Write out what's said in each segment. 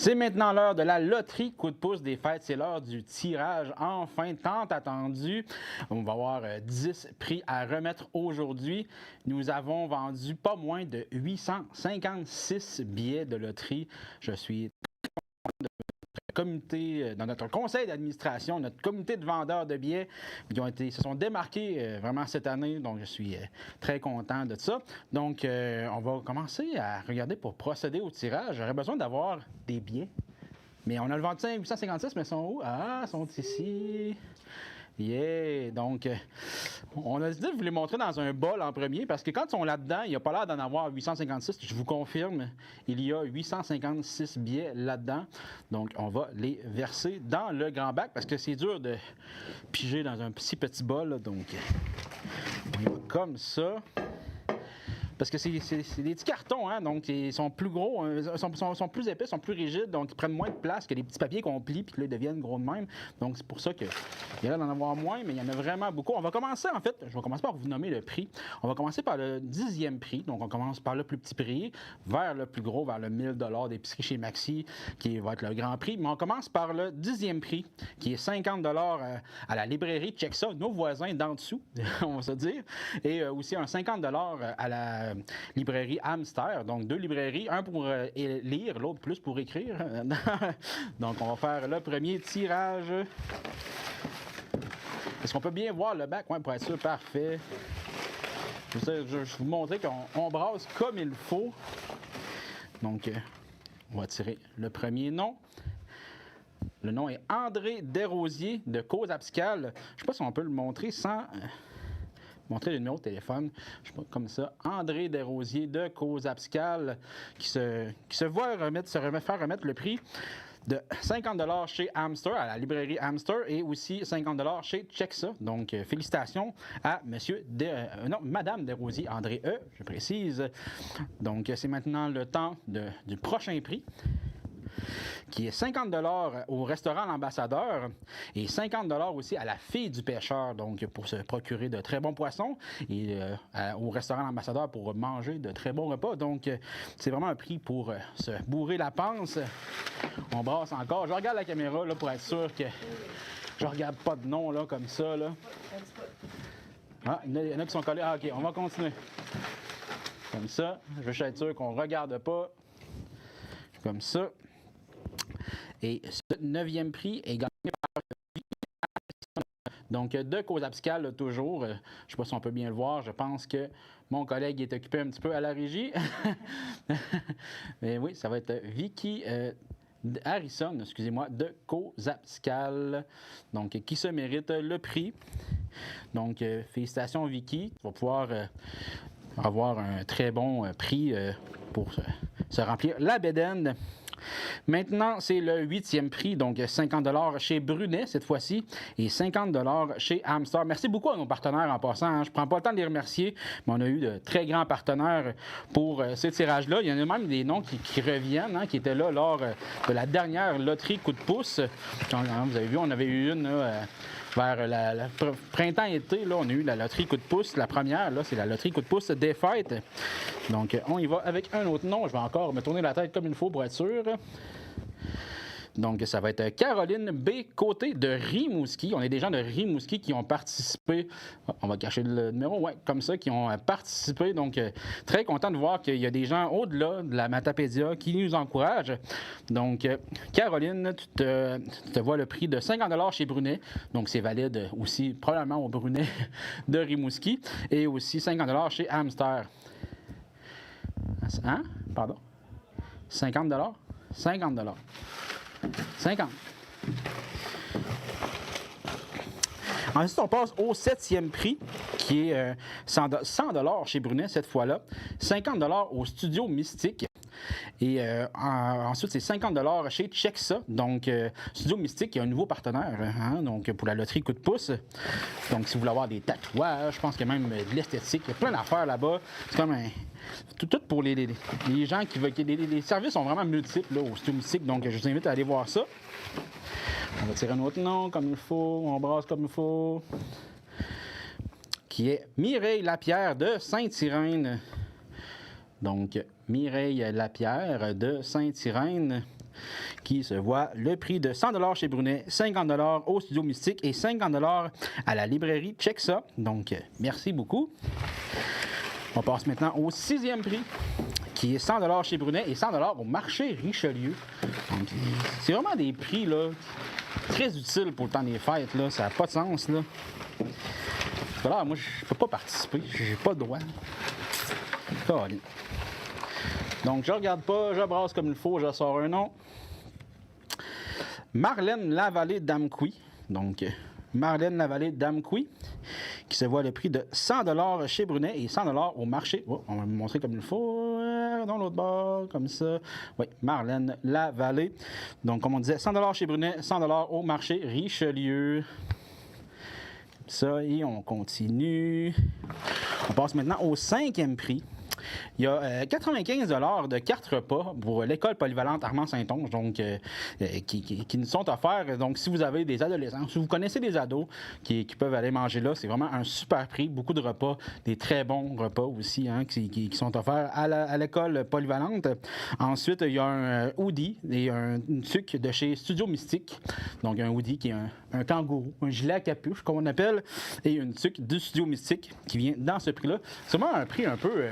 C'est maintenant l'heure de la loterie coup de pouce des fêtes. C'est l'heure du tirage enfin tant attendu. On va avoir 10 prix à remettre aujourd'hui. Nous avons vendu pas moins de 856 billets de loterie. Je suis comité, dans notre conseil d'administration, notre comité de vendeurs de billets qui se sont démarqués vraiment cette année. Donc, je suis très content de ça. Donc, on va commencer à regarder pour procéder au tirage. J'aurais besoin d'avoir des billets. Mais on a le 25 856, mais ils sont où? Ah, ils sont ici. Yeah! Donc, on a décidé de vous les montrer dans un bol en premier parce que quand ils sont là-dedans, il n'y a pas l'air d'en avoir 856. Je vous confirme, il y a 856 billets là-dedans. Donc, on va les verser dans le grand bac parce que c'est dur de piger dans un si petit bol. Là. Donc, on y va comme ça. Parce que c'est des petits cartons, hein, donc ils sont plus gros, sont plus épais, sont plus rigides, donc ils prennent moins de place que les petits papiers qu'on plie puis que là, ils deviennent gros de même. Donc c'est pour ça qu'il y a l'air d'en avoir moins, mais il y en a vraiment beaucoup. On va commencer, en fait, je vais commencer par vous nommer le prix. On va commencer par le 10e prix, donc on commence par le plus petit prix, vers le plus gros, vers le 1000 $ d'épicerie chez Maxi, qui va être le grand prix. Mais on commence par le 10e prix, qui est 50 $ à la librairie Check ça, nos voisins d'en dessous, on va se dire, et aussi un 50 $ à la librairie Hamster, donc 2 librairies, un pour lire, l'autre plus pour écrire. Donc on va faire le premier tirage. Est-ce qu'on peut bien voir le bac? Oui, pour être sûr, parfait. Je vais vous montrer qu'on brasse comme il faut. Donc, on va tirer le premier nom. Le nom est André Desrosiers de Cause Abscale. Je ne sais pas si on peut le montrer sans montrer le numéro de téléphone. Je sais pas, comme ça. André Desrosiers de Cause Abscale qui se voit faire remettre le prix de 50 $ chez Hamster, à la librairie Hamster, et aussi 50 $ chez Check ça. Donc, félicitations à Madame Desrosiers, André E., je précise. Donc, c'est maintenant le temps du prochain prix, qui est 50 $ au restaurant L'Ambassadeur et 50 $ aussi à la Fille du Pêcheur, donc pour se procurer de très bons poissons, et au restaurant L'Ambassadeur pour manger de très bons repas. Donc, c'est vraiment un prix pour se bourrer la panse. On brasse encore. Je regarde la caméra là, pour être sûr que je regarde pas de nom là, comme ça. Là. Ah, il y en a qui sont collés. Ah, OK, on va continuer. Comme ça. Je veux juste être sûr qu'on ne regarde pas. Comme ça. Et ce 9e prix est gagné par donc de Cause Abscale toujours. Je ne sais pas si on peut bien le voir. Je pense que mon collègue est occupé un petit peu à la régie. Mais oui, ça va être Vicky Harrison, excusez-moi, de Cause Abscale. Donc, qui se mérite le prix. Donc, félicitations Vicky. Tu vas pouvoir avoir un très bon prix pour se remplir la bédaine. Maintenant, c'est le 8e prix, donc 50 $ chez Brunet cette fois-ci et 50 $ chez Hamster. Merci beaucoup à nos partenaires en passant. Hein. Je ne prends pas le temps de les remercier, mais on a eu de très grands partenaires pour ces tirages-là. Il y en a même des noms qui reviennent, hein, qui étaient là lors de la dernière loterie coup de pouce. Vous avez vu, on avait eu une vers le printemps-été, là, on a eu la loterie coup de pouce. La première, là, c'est la loterie coup de pouce des fêtes. Donc, on y va avec un autre nom. Je vais encore me tourner la tête comme il faut pour être sûr. Donc, ça va être Caroline B. Côté de Rimouski. On a des gens de Rimouski qui ont participé. On va cacher le numéro, ouais, comme ça, qui ont participé. Donc, très content de voir qu'il y a des gens au-delà de la Matapédia qui nous encouragent. Donc, Caroline, tu te vois le prix de 50 $ chez Brunet. Donc, c'est valide aussi probablement au Brunet de Rimouski. Et aussi 50 $ chez Hamster. Hein? Pardon? 50 $? 50 $. 50. Ensuite, on passe au 7e prix, qui est 100 $ chez Brunet cette fois-là, 50 $ au Studio Mystique. Et ensuite, c'est 50 $ chez Check ça. Donc, Studio Mystique, qui est un nouveau partenaire hein, donc pour la loterie coup de pouce. Donc, si vous voulez avoir des tatouages, je pense qu'il y a même de l'esthétique. Il y a plein d'affaires là-bas. C'est comme un... Tout pour les gens qui veulent... Les services sont vraiment multiples là, au Studio Mystique. Donc, je vous invite à aller voir ça. On va tirer un autre nom comme il faut. On brasse comme il faut. Qui est Mireille Lapierre de Sainte-Irène. Donc, Mireille Lapierre de Sainte-Irène, qui se voit le prix de 100 chez Brunet, 50 au Studio Mystique et 50 à la librairie Check ça. Donc, merci beaucoup. On passe maintenant au 6e prix, qui est 100 chez Brunet et 100 au marché Richelieu. Donc, c'est vraiment des prix là, très utiles pour le temps des fêtes. Là. Ça n'a pas de sens. Là. Alors, moi, je ne peux pas participer. J'ai pas le droit. Donc, je regarde pas, je brasse comme il faut, je sors un nom. Marlène Lavallée d'Amqui. Donc, Marlène Lavallée d'Amqui, qui se voit le prix de 100 chez Brunet et 100 au marché. Oh, on va me montrer comme il faut, dans l'autre bord, comme ça. Oui, Marlène Lavallée. Donc, comme on disait, 100 chez Brunet, 100 au marché Richelieu. Ça, et on continue. On passe maintenant au 5e prix. Il y a 95 de carte repas pour l'école polyvalente Armand-Saint-Onge, donc qui nous sont offerts. Donc, si vous avez des adolescents, si vous connaissez des ados qui peuvent aller manger là, c'est vraiment un super prix. Beaucoup de repas, des très bons repas aussi, hein, qui sont offerts à l'école polyvalente. Ensuite, il y a un hoodie et une tuque de chez Studio Mystique. Donc, un hoodie qui est un kangourou, un gilet à capuche, comme on appelle, et une tuque du Studio Mystique qui vient dans ce prix-là. C'est vraiment un prix un peu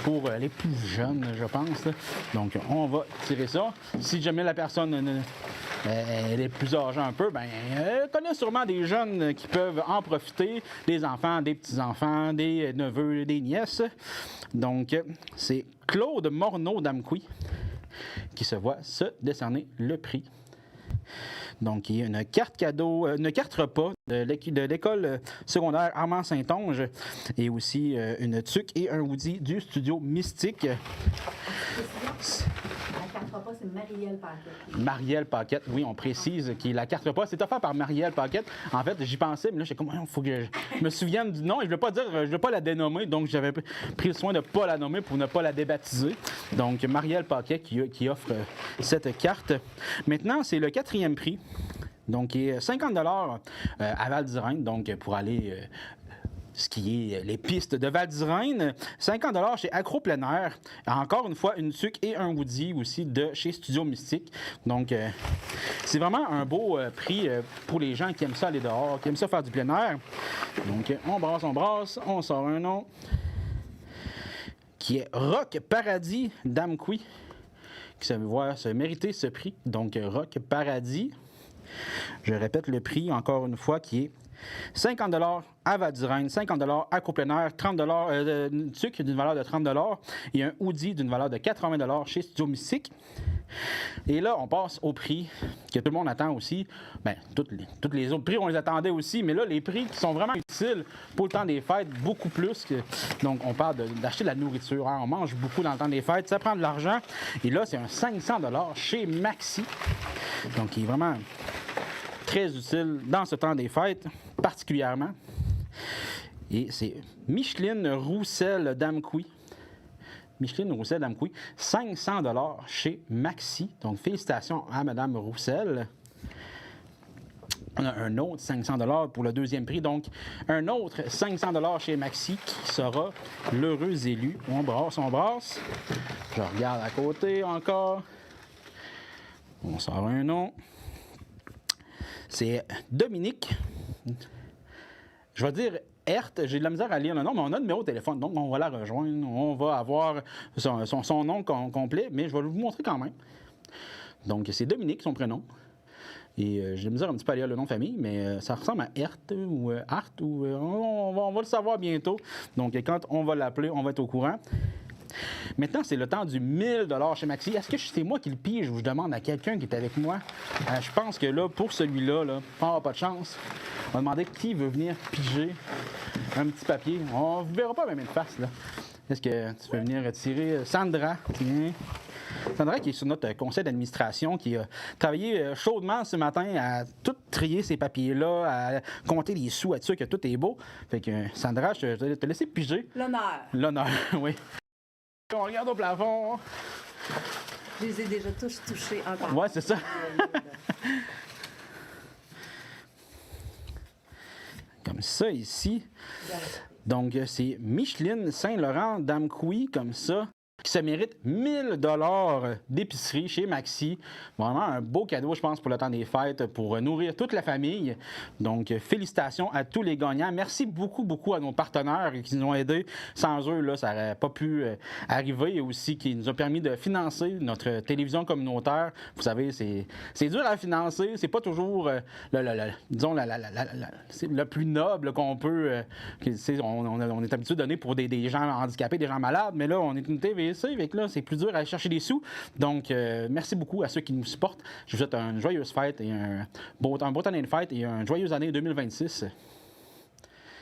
pour les plus jeunes, je pense. Donc, on va tirer ça. Si jamais la personne elle est plus âgée un peu, ben, elle connaît sûrement des jeunes qui peuvent en profiter, des enfants, des petits-enfants, des neveux, des nièces. Donc, c'est Claude Morneau d'Amqui qui se voit se décerner le prix. Donc, il y a une carte cadeau, une carte repas de l'école secondaire Armand-Saint-Onge et aussi une tuque et un hoodie du Studio Mystique. La carte repas, c'est Marielle Paquette. Marielle Paquette, oui, on précise que la carte repas, c'est offert par Marielle Paquette. En fait, j'y pensais, mais là, j'étais comme, il faut que je me souvienne du nom. Et je ne veux pas la dénommer, donc j'avais pris le soin de ne pas la nommer pour ne pas la débaptiser. Donc, Marielle Paquette qui offre cette carte. Maintenant, c'est le 4e prix. Donc, il est 50 à Val-d'Irène, donc pour aller skier les pistes de Val-d'Irène. 50 chez Accro Plein Air. Encore une fois, une tuque et un hoodie aussi de chez Studio Mystique. Donc, c'est vraiment un beau prix pour les gens qui aiment ça aller dehors, qui aiment ça faire du plein air. Donc, on brasse, on sort un nom qui est Rock Paradis d'Amqui, qui se voit se mériter ce prix. Donc, Rock Paradis. Je répète le prix encore une fois qui est 50 à Val-d'Irène, 50 à Plein Air, 30 une tuque d'une valeur de 30 et un hoodie d'une valeur de 80 chez Studio Mystique. Et là, on passe au prix que tout le monde attend aussi. Bien, tous les autres prix, on les attendait aussi, mais là, les prix qui sont vraiment utiles pour le temps des fêtes, beaucoup plus que... Donc, on parle d'acheter de la nourriture. Hein. On mange beaucoup dans le temps des fêtes, ça prend de l'argent. Et là, c'est un 500 chez Maxi. Donc, il est vraiment très utile dans ce temps des fêtes, particulièrement. Et c'est Micheline Roussel d'Amqui. Micheline Roussel d'Amqui, 500 chez Maxi. Donc, félicitations à Mme Roussel. On a un autre 500 pour le 2e prix. Donc, un autre 500 chez Maxi qui sera l'heureux élu. On brasse. Je regarde à côté encore. On sort un nom. C'est Dominique. Je vais dire Herth. J'ai de la misère à lire le nom, mais on a le numéro de téléphone, donc on va la rejoindre. On va avoir son nom complet, mais je vais vous montrer quand même. Donc, c'est Dominique, son prénom. Et j'ai de la misère un petit peu à lire le nom de famille, mais ça ressemble à Herth ou Art. On va le savoir bientôt. Donc, quand on va l'appeler, on va être au courant. Maintenant, c'est le temps du 1000 chez Maxi. Est-ce que c'est moi qui le pige ou je demande à quelqu'un qui est avec moi? Je pense que là, pour celui-là, pas de chance. On va demander qui veut venir piger un petit papier. On ne verra pas même une face, là. Est-ce que tu veux venir retirer? Sandra, tiens. Sandra qui est sur notre conseil d'administration, qui a travaillé chaudement ce matin à tout trier ces papiers-là, à compter les sous, à être sûr que tout est beau. Fait que Sandra, je vais te laisser piger. L'honneur, oui. On regarde au plafond. Je les ai déjà tous touchés un par un. Ouais, c'est ça. Comme ça ici. Donc, c'est Micheline Saint-Laurent d'Amqui, comme ça, qui se méritent 1000 $ d'épicerie chez Maxi. Vraiment un beau cadeau, je pense, pour le temps des fêtes, pour nourrir toute la famille. Donc, félicitations à tous les gagnants. Merci beaucoup, beaucoup à nos partenaires qui nous ont aidés. Sans eux, là, ça n'aurait pas pu arriver et aussi qui nous ont permis de financer notre télévision communautaire. Vous savez, c'est dur à financer. C'est pas toujours, disons, le plus noble qu'on peut. On est habitué de donner pour des gens handicapés, des gens malades, mais là, on est une TVC, avec là, c'est plus dur à aller chercher des sous. Donc, merci beaucoup à ceux qui nous supportent. Je vous souhaite une joyeuse fête et un beau temps de fête et une joyeuse année 2026.